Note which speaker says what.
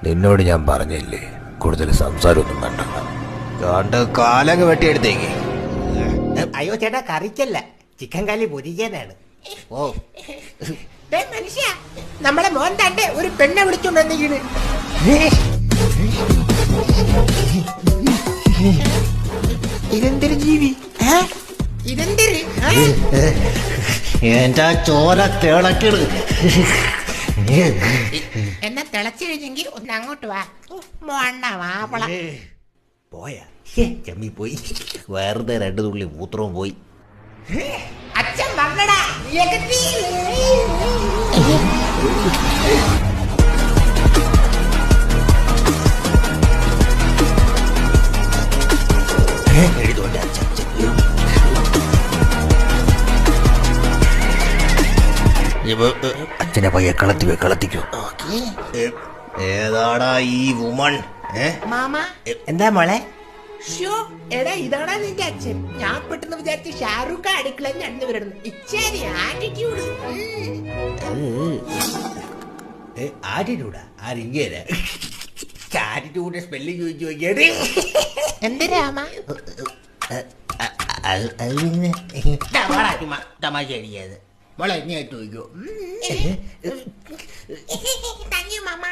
Speaker 1: നിന്നോട് ഞാൻ പറഞ്ഞില്ലേ കൂടുതൽ സംസാരമൊന്നും വേണ്ട. കണ്ട് കാലങ്ങ് വെട്ടിയെടുത്തേക്ക്.
Speaker 2: അയ്യോ ചേട്ടാ, കറിക്കല്ല, ചിക്കൻ കാലി പൊരിക്കാനാണ്. ഓ മനുഷ്യ, നമ്മളെ മോൻ തന്റെ ഒരു പെണ്ണെ വിളിച്ചോണ്ടെന്നിരിക്കണ്. ഇതെന്തൊരു ജീവി? ഇതെന്തൊരു
Speaker 3: എന്റെ ചോര തിളക്കിട്.
Speaker 2: എന്നാ തിളച്ചു കഴിഞ്ഞെങ്കിൽ ഒന്ന് അങ്ങോട്ട് വാ. മോണ്ണ വാപ്പള
Speaker 3: പോയാ ചമ്മി പോയി. വെറുതെ 2 തുള്ളി മൂത്രവും പോയി.
Speaker 2: അച്ഛൻ വന്നടാ.
Speaker 3: എഴുതുകൊണ്ട് അച്ഛൻ
Speaker 1: അച്ഛനെ പയ്യെ കളത്തിക്കോ.
Speaker 3: ഏതാടാ ഈ വുമൺ?
Speaker 2: മാമ
Speaker 3: എന്താ മോളെ?
Speaker 2: ഷോ എടാ, ഇതാടാ നിന്റെ അച്ഛൻ. ഞാൻ പെട്ടെന്ന് വിചാരിച്ച ഷാരൂഖ് ഖാൻ അടുക്കള നടന്നു വരുന്നു. ഇച്ചാരി ആറ്റിറ്റ്യൂഡ്.
Speaker 3: ആറ്റിറ്റ്യൂഡാ? ആരിങ്ങനെ ആറ്റിറ്റ്യൂഡ് സ്പെല്ലിങ് ചോദിച്ചു നോക്കിയാടി.
Speaker 2: എന്തിനാമ
Speaker 3: തമാശ അടിക്കാതെ മോളെ എന്നെയായിട്ട് ചോദിക്കോ?
Speaker 2: Thank you mama.